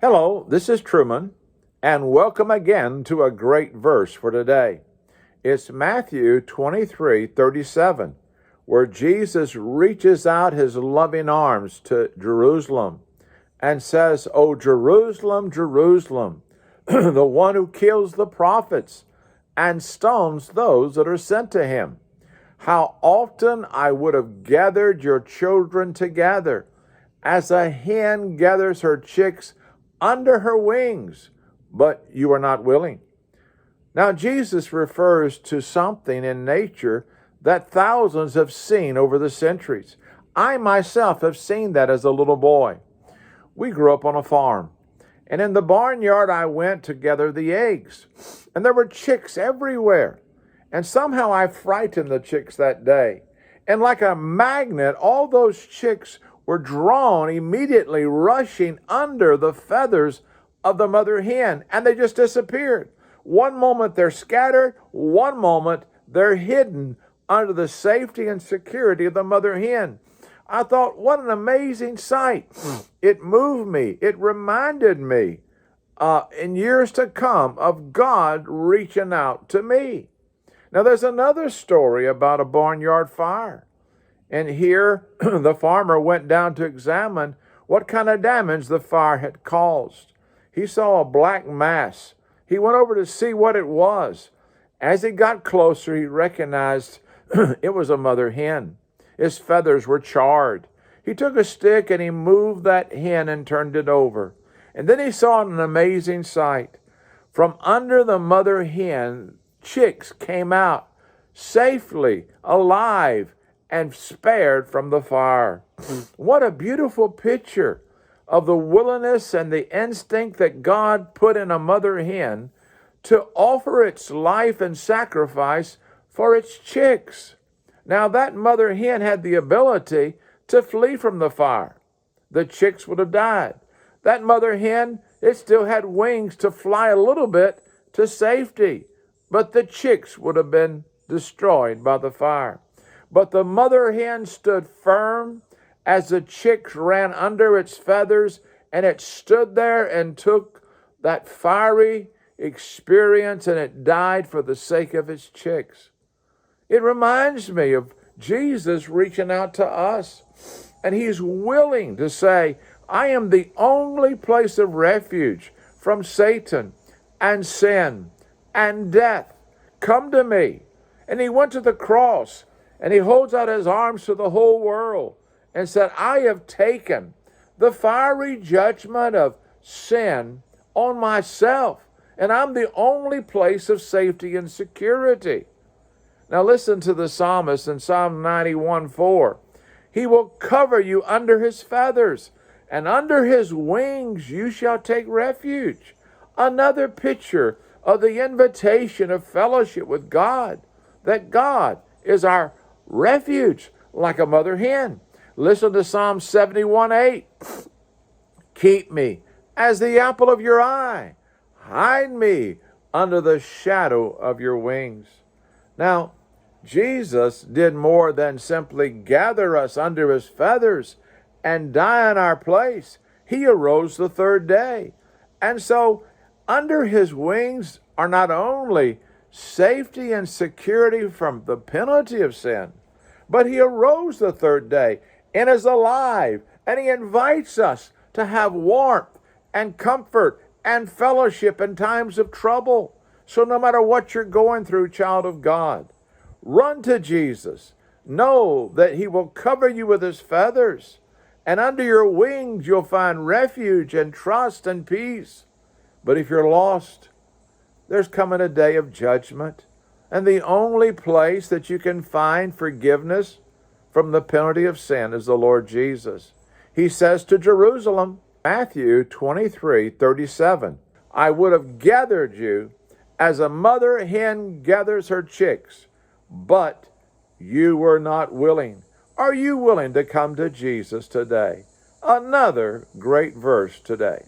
Hello, this is Truman, and welcome again to a great verse for today. It's Matthew 23:37, where Jesus reaches out his loving arms to Jerusalem and says, "O Jerusalem, Jerusalem, the one who kills the prophets and stones those that are sent to him. How often I would have gathered your children together, as a hen gathers her chicks under her wings, but you are not willing." Now, Jesus refers to something in nature that thousands have seen over the centuries. I myself have seen that as a little boy. We grew up on a farm, and in the barnyard I went to gather the eggs, and there were chicks everywhere. And somehow I frightened the chicks that day. And like a magnet, all those chicks were drawn immediately, rushing under the feathers of the mother hen, and they just disappeared. One moment they're scattered, one moment they're hidden under the safety and security of the mother hen. I thought, what an amazing sight. It moved me. It reminded me in years to come of God reaching out to me. Now, there's another story about a barnyard fire. And here, the farmer went down to examine what kind of damage the fire had caused. He saw a black mass. He went over to see what it was. As he got closer, he recognized it was a mother hen. His feathers were charred. He took a stick and he moved that hen and turned it over. And then he saw an amazing sight. From under the mother hen, chicks came out safely, alive, and spared from the fire. What a beautiful picture of the willingness and the instinct that God put in a mother hen to offer its life and sacrifice for its chicks. Now, that mother hen had the ability to flee from the fire. The chicks would have died. That mother hen, it still had wings to fly a little bit to safety, but the chicks would have been destroyed by the fire. But the mother hen stood firm as the chicks ran under its feathers, and it stood there and took that fiery experience, and it died for the sake of its chicks. It reminds me of Jesus reaching out to us, and he's willing to say, I am the only place of refuge from Satan and sin and death. Come to me. And he went to the cross, and he holds out his arms to the whole world and said, I have taken the fiery judgment of sin on myself, and I'm the only place of safety and security. Now listen to the psalmist in Psalm 91:4. He will cover you under his feathers, and under his wings you shall take refuge. Another picture of the invitation of fellowship with God, that God is our refuge like a mother hen. Listen to Psalm 71:8. Keep me as the apple of your eye. Hide me under the shadow of your wings. Now, Jesus did more than simply gather us under his feathers and die in our place. He arose the third day. And so, under his wings are not only safety and security from the penalty of sin, but he arose the third day and is alive, and he invites us to have warmth and comfort and fellowship in times of trouble. So no matter what you're going through, child of God, run to Jesus. Know that he will cover you with his feathers, and under your wings you'll find refuge and trust and peace. But if you're lost, there's coming a day of judgment, and the only place that you can find forgiveness from the penalty of sin is the Lord Jesus. He says to Jerusalem, Matthew 23:37, I would have gathered you as a mother hen gathers her chicks, but you were not willing. Are you willing to come to Jesus today? Another great verse today.